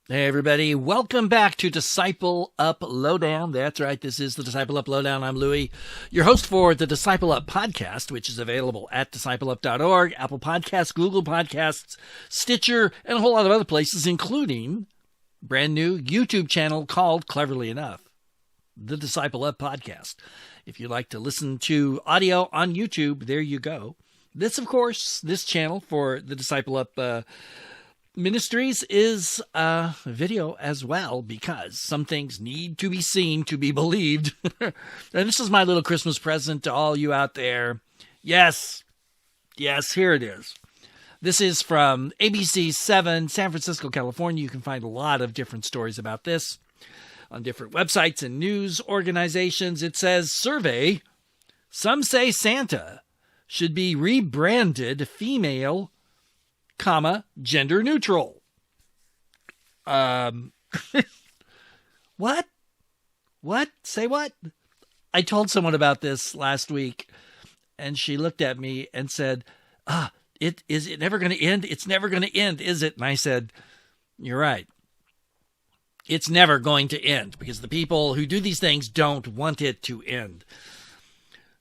Hey, everybody. Welcome back to Disciple Up Lowdown. That's right. This is the Disciple Up Lowdown. I'm Louie, your host for the Disciple Up podcast, which is available at discipleup.org, Apple Podcasts, Google Podcasts, Stitcher, and a whole lot of other places, including a brand new YouTube channel called, cleverly enough, the Disciple Up podcast. If you'd like to listen to audio on YouTube, there you go. This, of course, this channel for the Disciple Up Ministries is video as well, because some things need to be seen to be believed. And this is my little Christmas present to all you out there. Yes, here it is. This is from ABC 7, San Francisco, California. You can find a lot of different stories about this on different websites and news organizations. It says, survey, some say Santa should be rebranded female, gender neutral. What? Say what? I told someone about this last week, and she looked at me and said, is it never going to end? It's never going to end, is it? And I said, you're right. It's never going to end, because the people who do these things don't want it to end.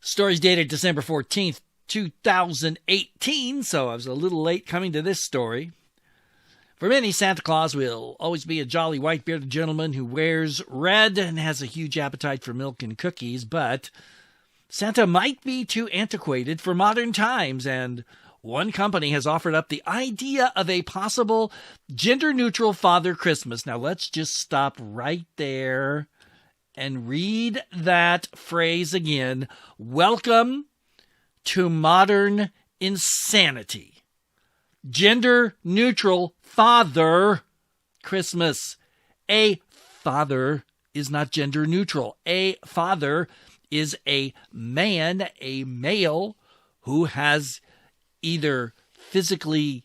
Story's dated December 14th, 2018, so I was a little late coming to this story. For many, Santa Claus will always be a jolly white-bearded gentleman who wears red and has a huge appetite for milk and cookies, but Santa might be too antiquated for modern times, and one company has offered up the idea of a possible gender-neutral Father Christmas. Now, let's just stop right there and read that phrase again. Welcome to modern insanity. Gender-neutral Father Christmas. A father is not gender-neutral. A father is a man, a male, who has either physically,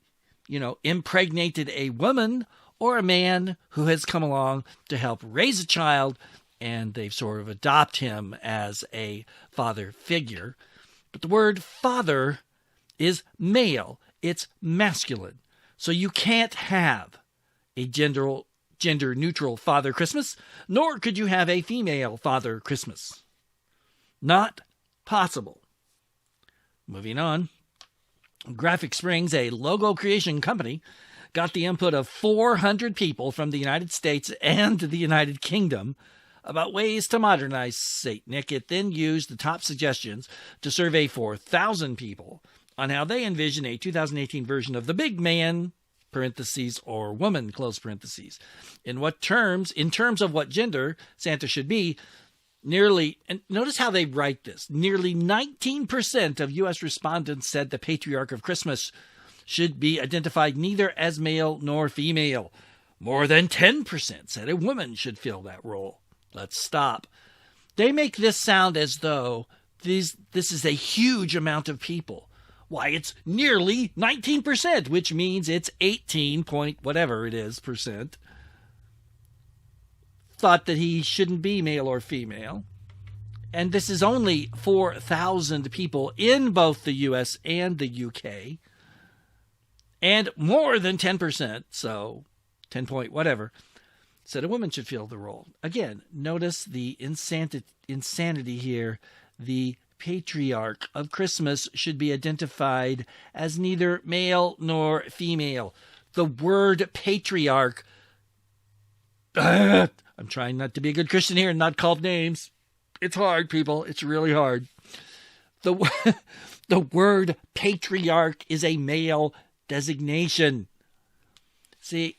impregnated a woman, or a man who has come along to help raise a child, and they've sort of adopted him as a father figure. But the word father is male. It's masculine. So you can't have a gender-neutral Father Christmas, nor could you have a female Father Christmas. Not possible. Moving on. Graphic Springs, a logo creation company, got the input of 400 people from the United States and the United Kingdom about ways to modernize St. Nick. It then used the top suggestions to survey 4,000 people on how they envision a 2018 version of the big man, parentheses, or woman, close parentheses. In terms of what gender Santa should be, and notice how they write this, nearly 19% of U.S. respondents said the patriarch of Christmas should be identified neither as male nor female. More than 10% said a woman should fill that role. Let's stop. They make this sound as though this is a huge amount of people. Why, it's nearly 19%, which means it's 18 point whatever it is percent thought that he shouldn't be male or female. And this is only 4,000 people in both the U.S. and the U.K. And more than 10%, so 10 point whatever, said a woman should fill the role. Again, notice the insanity here. The patriarch of Christmas should be identified as neither male nor female. The word patriarch, I'm trying not to be a good Christian here and not call names. It's hard, people. It's really hard. The word patriarch is a male designation. See,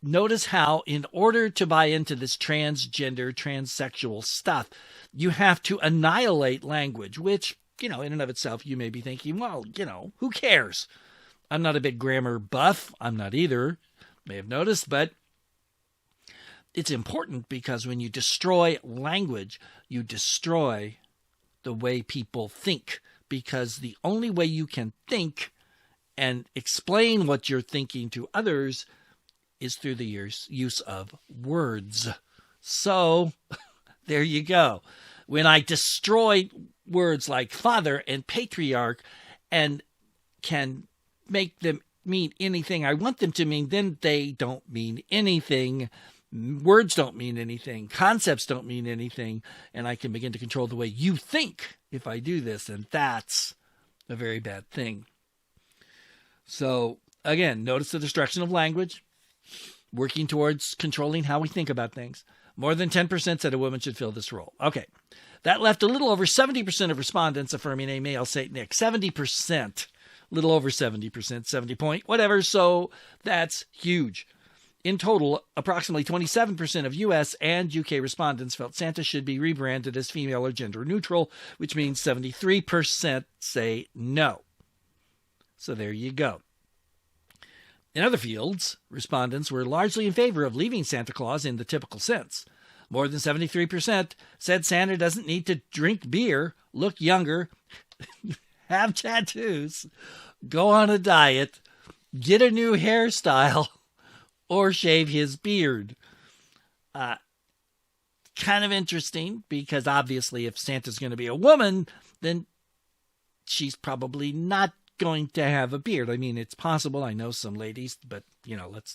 notice how in order to buy into this transgender, transsexual stuff, you have to annihilate language, which, in and of itself, you may be thinking, well, who cares? I'm not a big grammar buff. I'm not either. May have noticed, but it's important because when you destroy language, you destroy the way people think, because the only way you can think and explain what you're thinking to others is through the use of words. So there you go. When I destroy words like father and patriarch and can make them mean anything I want them to mean, then they don't mean anything. Words don't mean anything. Concepts don't mean anything. And I can begin to control the way you think if I do this. And that's a very bad thing. So, again, notice the destruction of language, working towards controlling how we think about things. More than 10% said a woman should fill this role. Okay. That left a little over 70% of respondents affirming a male St. Nick. 70%. Little over 70%, 70 point, whatever. So that's huge. In total, approximately 27% of U.S. and U.K. respondents felt Santa should be rebranded as female or gender neutral, which means 73% say no. So there you go. In other fields, respondents were largely in favor of leaving Santa Claus in the typical sense. More than 73% said Santa doesn't need to drink beer, look younger, have tattoos, go on a diet, get a new hairstyle, or shave his beard. Kind of interesting, because obviously if Santa's going to be a woman, then she's probably not going to have a beard. I mean, it's possible. I know some ladies, but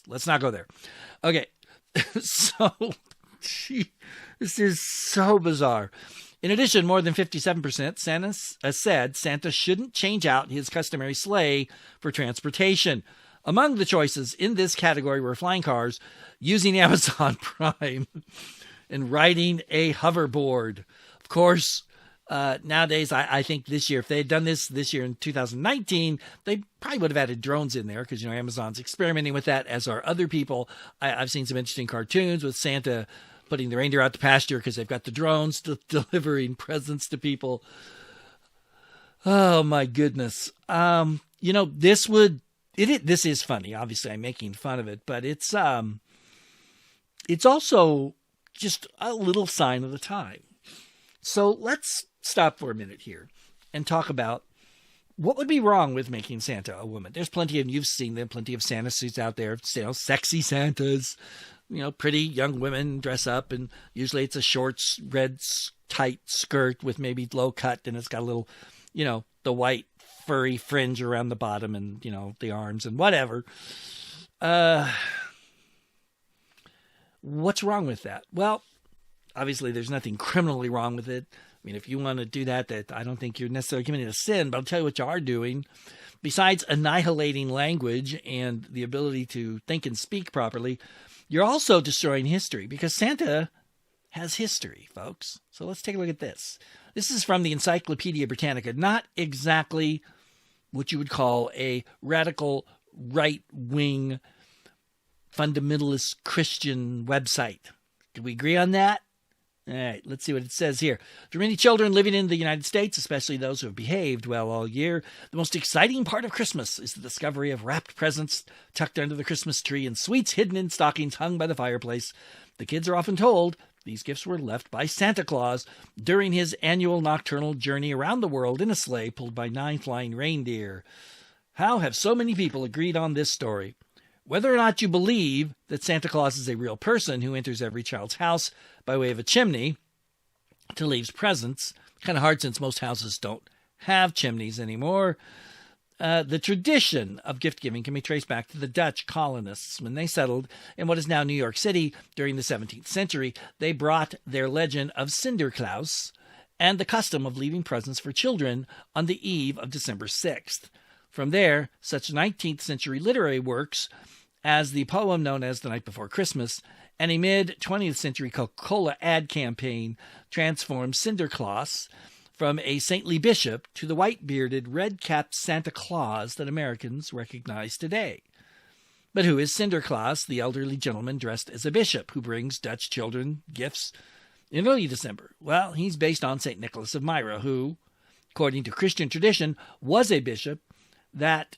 let's not go there. Okay. So this is so bizarre. In addition, more than 57% said Santa shouldn't change out his customary sleigh for transportation. Among the choices in this category were flying cars, using Amazon Prime, and riding a hoverboard. Of course, nowadays, I think this year, if they had done this year in 2019, they probably would have added drones in there because, Amazon's experimenting with that, as are other people. I've seen some interesting cartoons with Santa putting the reindeer out to pasture because they've got the drones delivering presents to people. Oh, my goodness. This is funny. Obviously, I'm making fun of it, but it's also just a little sign of the time. So let's stop for a minute here and talk about what would be wrong with making Santa a woman. There's plenty of, you've seen them, plenty of Santa suits out there, sexy Santas, pretty young women dress up, and usually it's a short, red, tight skirt with maybe low cut, and it's got a little, the white furry fringe around the bottom and, the arms and whatever. What's wrong with that? Well, obviously, there's nothing criminally wrong with it. I mean, if you want to do that I don't think you're necessarily committing a sin, but I'll tell you what you are doing. Besides annihilating language and the ability to think and speak properly, you're also destroying history, because Santa has history, folks. So let's take a look at this. This is from the Encyclopedia Britannica, not exactly what you would call a radical right-wing fundamentalist Christian website. Can we agree on that? All right, let's see what it says here. For many children living in the United States, especially those who have behaved well all year, the most exciting part of Christmas is the discovery of wrapped presents tucked under the Christmas tree and sweets hidden in stockings hung by the fireplace. The kids are often told these gifts were left by Santa Claus during his annual nocturnal journey around the world in a sleigh pulled by 9 flying reindeer. How have so many people agreed on this story? Whether or not you believe that Santa Claus is a real person who enters every child's house by way of a chimney to leave presents, kind of hard since most houses don't have chimneys anymore. The tradition of gift-giving can be traced back to the Dutch colonists. When they settled in what is now New York City during the 17th century, they brought their legend of Sinterklaas and the custom of leaving presents for children on the eve of December 6th. From there, such 19th century literary works as the poem known as The Night Before Christmas and a mid-20th century Coca-Cola ad campaign transformed Sinterklaas from a saintly bishop to the white-bearded, red-capped Santa Claus that Americans recognize today. But who is Sinterklaas, the elderly gentleman dressed as a bishop who brings Dutch children gifts in early December? Well, he's based on St. Nicholas of Myra, who, according to Christian tradition, was a bishop that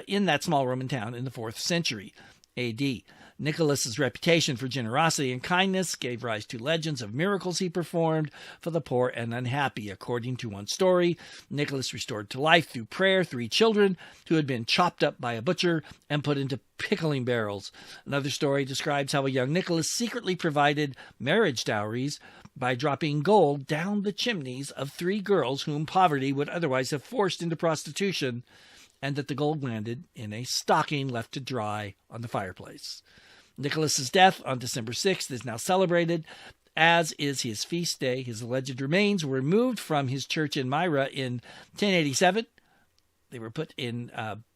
in that small Roman town in the 4th century A.D. Nicholas's reputation for generosity and kindness gave rise to legends of miracles he performed for the poor and unhappy. According to one story, Nicholas restored to life through prayer 3 children who had been chopped up by a butcher and put into pickling barrels. Another story describes how a young Nicholas secretly provided marriage dowries by dropping gold down the chimneys of 3 girls whom poverty would otherwise have forced into prostitution and that the gold landed in a stocking left to dry on the fireplace. Nicholas's death on December 6th is now celebrated, as is his feast day. His alleged remains were removed from his church in Myra in 1087. They were put in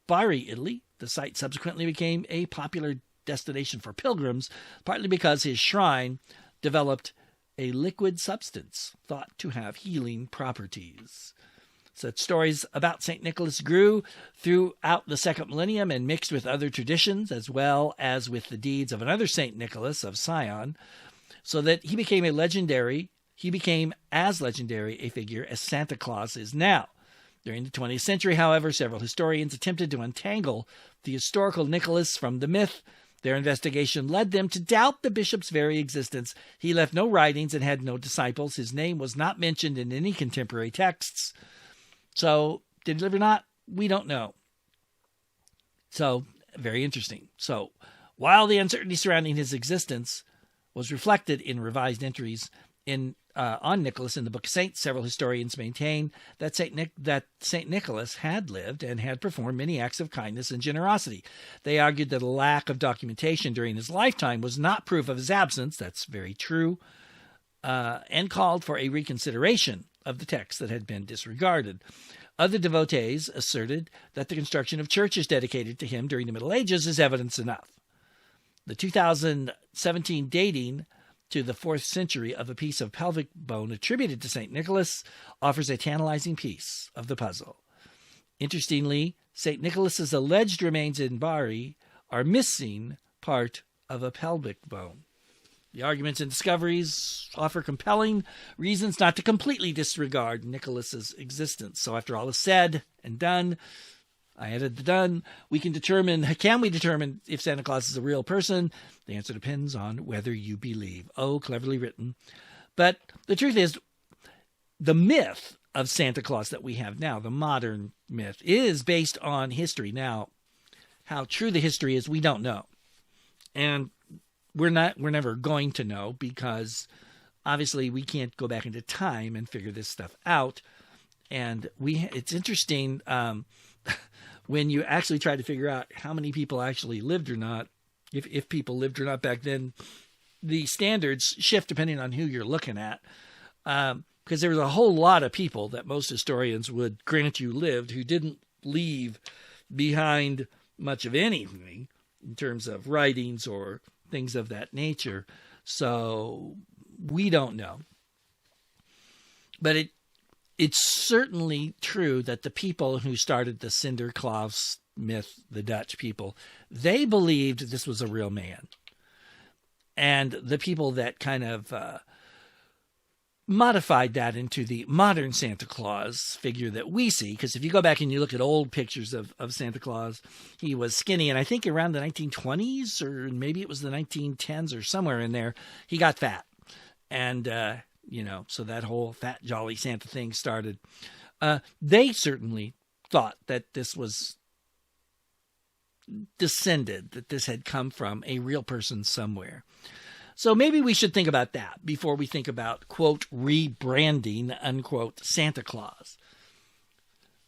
Bari, Italy. The site subsequently became a popular destination for pilgrims, partly because his shrine developed a liquid substance thought to have healing properties. Such stories about St. Nicholas grew throughout the second millennium and mixed with other traditions, as well as with the deeds of another St. Nicholas of Sion, so that he became as legendary a figure as Santa Claus is now. During the 20th century, however, several historians attempted to untangle the historical Nicholas from the myth. Their investigation led them to doubt the bishop's very existence. He left no writings and had no disciples. His name was not mentioned in any contemporary texts. So, did he live or not? We don't know. So, very interesting. So, while the uncertainty surrounding his existence was reflected in revised entries on Nicholas in the Book of Saints, several historians maintain that Saint Nicholas had lived and had performed many acts of kindness and generosity. They argued that a lack of documentation during his lifetime was not proof of his absence. That's very true, and called for a reconsideration of the text that had been disregarded. Other devotees asserted that the construction of churches dedicated to him during the Middle Ages is evidence enough. The 2017 dating to the 4th century of a piece of pelvic bone attributed to St. Nicholas offers a tantalizing piece of the puzzle. Interestingly, St. Nicholas's alleged remains in Bari are missing part of a pelvic bone. The arguments and discoveries offer compelling reasons not to completely disregard Nicholas's existence. So after all is said and done, I added the done, can we determine if Santa Claus is a real person? The answer depends on whether you believe. Oh, cleverly written. But the truth is, the myth of Santa Claus that we have now, the modern myth, is based on history. Now, how true the history is, we don't know. And we're never going to know, because obviously we can't go back into time and figure this stuff out. And it's interesting when you actually try to figure out how many people actually lived or not, if people lived or not back then. The standards shift depending on who you're looking at, because there was a whole lot of people that most historians would grant you lived who didn't leave behind much of anything in terms of writings or things of that nature. So we don't know. But it's certainly true that the people who started the Sinterklaas myth, the Dutch people, they believed this was a real man. And the people that kind of modified that into the modern Santa Claus figure that we see, because if you go back and you look at old pictures of Santa Claus, he was skinny. And I think around the 1920s, or maybe it was the 1910s or somewhere in there, he got fat. And, so that whole fat, jolly Santa thing started. They certainly thought that this was descended, that this had come from a real person somewhere. So maybe we should think about that before we think about, quote, rebranding, unquote, Santa Claus.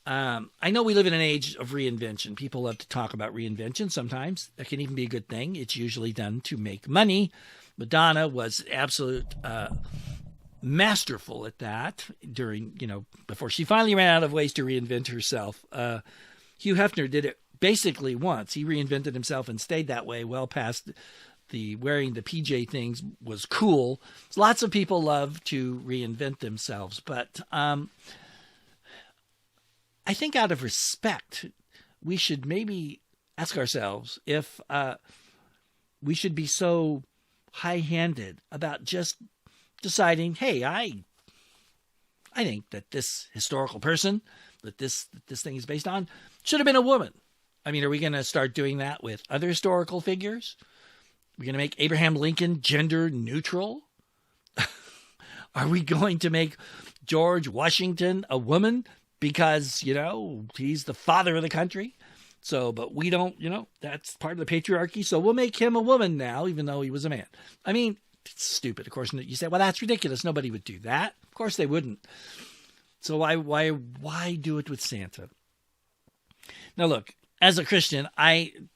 I know we live in an age of reinvention. People love to talk about reinvention sometimes. That can even be a good thing. It's usually done to make money. Madonna was absolute masterful at that before she finally ran out of ways to reinvent herself. Hugh Hefner did it basically once. He reinvented himself and stayed that way well past the wearing the PJ things was cool. Lots of people love to reinvent themselves, but I think out of respect, we should maybe ask ourselves if we should be so high-handed about just deciding, hey, I think that this historical person that this thing is based on should have been a woman. I mean, are we going to start doing that with other historical figures? We're going to make Abraham Lincoln gender neutral? Are we going to make George Washington a woman because, he's the father of the country? So, but we don't, that's part of the patriarchy. So we'll make him a woman now, even though he was a man. I mean, it's stupid. Of course, you say, well, that's ridiculous. Nobody would do that. Of course they wouldn't. So why do it with Santa? Now, look, as a Christian, I'm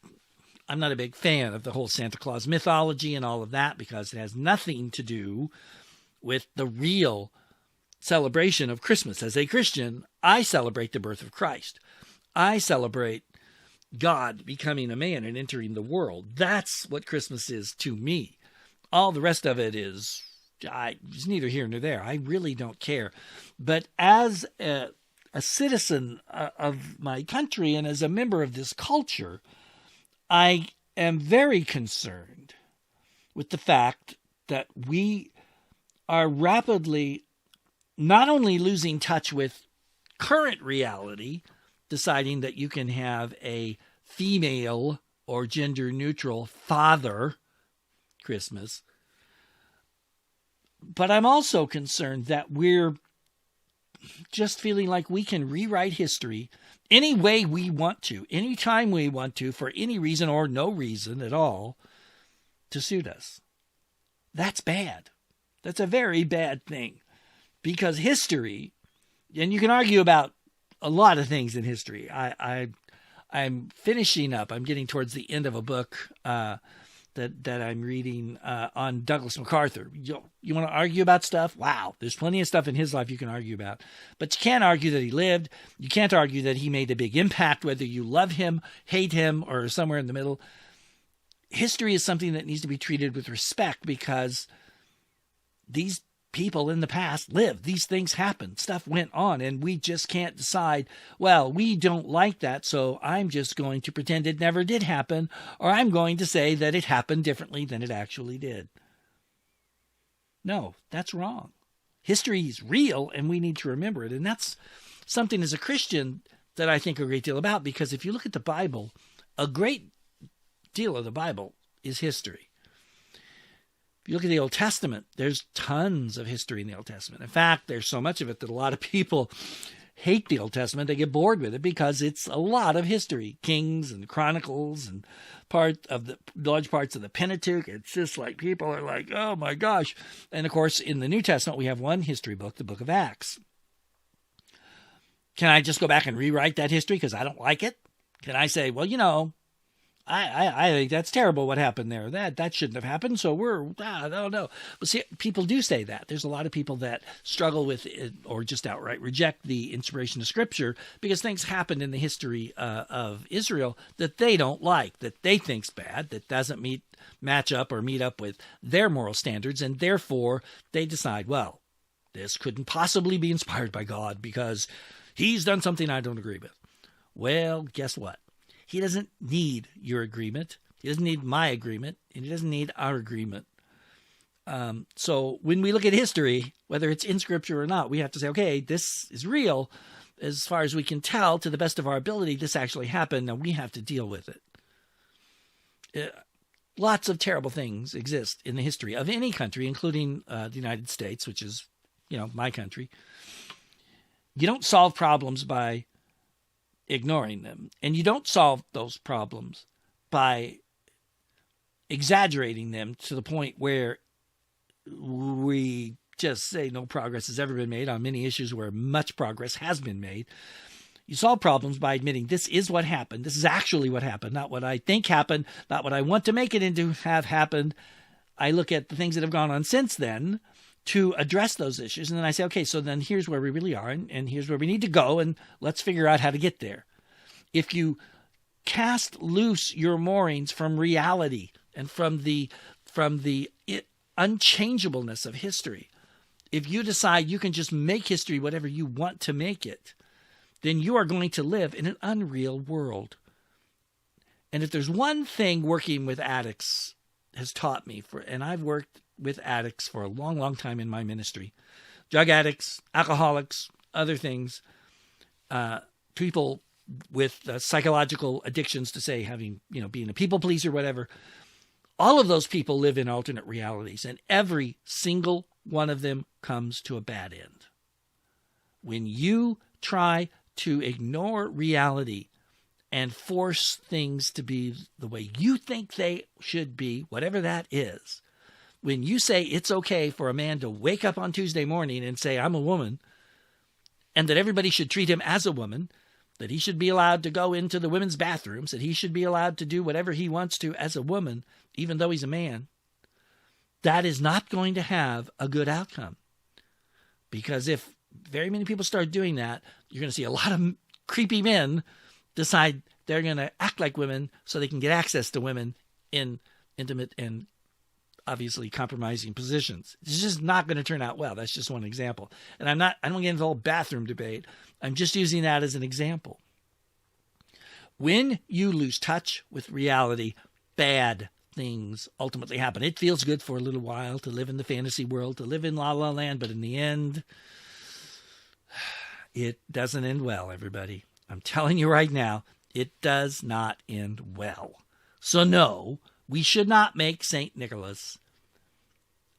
not a big fan of the whole Santa Claus mythology and all of that because it has nothing to do with the real celebration of Christmas. As a Christian, I celebrate the birth of Christ. I celebrate God becoming a man and entering the world. That's what Christmas is to me. All the rest of it is it's neither here nor there. I really don't care. But as a citizen of my country and as a member of this culture, I am very concerned with the fact that we are rapidly not only losing touch with current reality, deciding that you can have a female or gender neutral Father Christmas, but I'm also concerned that we're just feeling like we can rewrite history any way we want to, anytime we want to, for any reason or no reason at all to suit us. That's bad. That's a very bad thing because history, and you can argue about a lot of things in history. I'm finishing up. I'm getting towards the end of a book that I'm reading on Douglas MacArthur. You want to argue about stuff? Wow, there's plenty of stuff in his life you can argue about. But you can't argue that he lived. You can't argue that he made a big impact, whether you love him, hate him, or somewhere in the middle. History is something that needs to be treated with respect because these people in the past lived. These things happened. Stuff went on, and we just can't decide, well, we don't like that, so I'm just going to pretend it never did happen, or I'm going to say that it happened differently than it actually did. No, that's wrong. History is real, and we need to remember it, and that's something as a Christian that I think a great deal about, because if you look at the Bible, a great deal of the Bible is history. If you look at the Old Testament, there's tons of history in the Old Testament. In fact, there's so much of it that a lot of people hate the Old Testament. They get bored with it because it's a lot of history. Kings and Chronicles and large parts of the Pentateuch. It's just like people are like, oh my gosh. And of course, in the New Testament, we have one history book, the book of Acts. Can I just go back and rewrite that history because I don't like it? Can I say, well, I think that's terrible what happened there. That shouldn't have happened. So I don't know. But see, people do say that. There's a lot of people that struggle with it or just outright reject the inspiration of Scripture because things happened in the history of Israel that they don't like, that they think's bad, that doesn't match up or meet up with their moral standards. And therefore, they decide, well, this couldn't possibly be inspired by God because he's done something I don't agree with. Well, guess what? He doesn't need your agreement. He doesn't need my agreement. And he doesn't need our agreement. So when we look at history, whether it's in Scripture or not, we have to say, okay, this is real. As far as we can tell, to the best of our ability, this actually happened, and we have to deal with it. Lots of terrible things exist in the history of any country, including the United States, which is, my country. You don't solve problems by ignoring them. And you don't solve those problems by exaggerating them to the point where we just say no progress has ever been made on many issues where much progress has been made. You solve problems by admitting this is what happened. This is actually what happened, not what I think happened, not what I want to make it into have happened. I look at the things that have gone on since then to address those issues. And then I say, okay, so then here's where we really are, and here's where we need to go, and let's figure out how to get there. If you cast loose your moorings from reality and from the unchangeableness of history, if you decide you can just make history whatever you want to make it, then you are going to live in an unreal world. And if there's one thing working with addicts has taught me, and I've worked with addicts for a long, long time in my ministry, drug addicts, alcoholics, other things, people with psychological addictions to say having, being a people pleaser, whatever, all of those people live in alternate realities, and every single one of them comes to a bad end. When you try to ignore reality and force things to be the way you think they should be, whatever that is, when you say it's okay for a man to wake up on Tuesday morning and say, I'm a woman, and that everybody should treat him as a woman, that he should be allowed to go into the women's bathrooms, that he should be allowed to do whatever he wants to as a woman, even though he's a man, that is not going to have a good outcome. Because if very many people start doing that, you're going to see a lot of creepy men decide they're going to act like women so they can get access to women in intimate and obviously compromising positions. It's just not going to turn out well. That's just one example. And I don't get into the whole bathroom debate. I'm just using that as an example. When you lose touch with reality, bad things ultimately happen. It feels good for a little while to live in the fantasy world, to live in La La Land, but in the end, it doesn't end well, everybody. I'm telling you right now, it does not end well. So no, we should not make St. Nicholas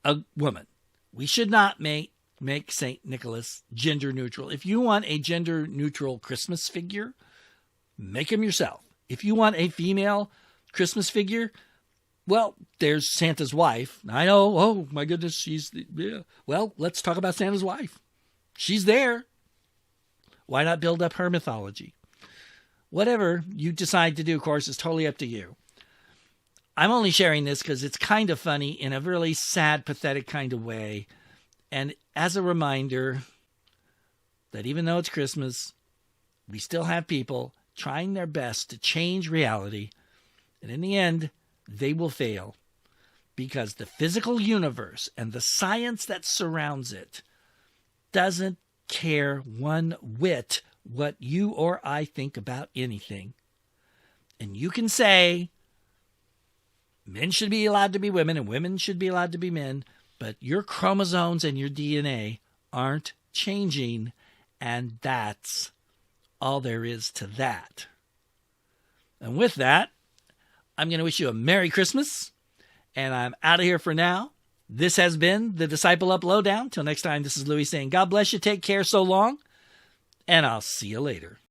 a woman. We should not make St. Nicholas gender neutral. If you want a gender neutral Christmas figure, make him yourself. If you want a female Christmas figure, well, there's Santa's wife. I know, oh my goodness, yeah. Well, let's talk about Santa's wife. She's there. Why not build up her mythology? Whatever you decide to do, of course, is totally up to you. I'm only sharing this because it's kind of funny in a really sad, pathetic kind of way. And as a reminder that even though it's Christmas, we still have people trying their best to change reality. And in the end, they will fail because the physical universe and the science that surrounds it doesn't care one whit what you or I think about anything. And you can say men should be allowed to be women and women should be allowed to be men, but your chromosomes and your DNA aren't changing, and that's all there is to that. And with that, I'm going to wish you a Merry Christmas, and I'm out of here for now. This has been the Disciple Up Lowdown. Till next time, this is Louis saying God bless you, take care, so long, and I'll see you later.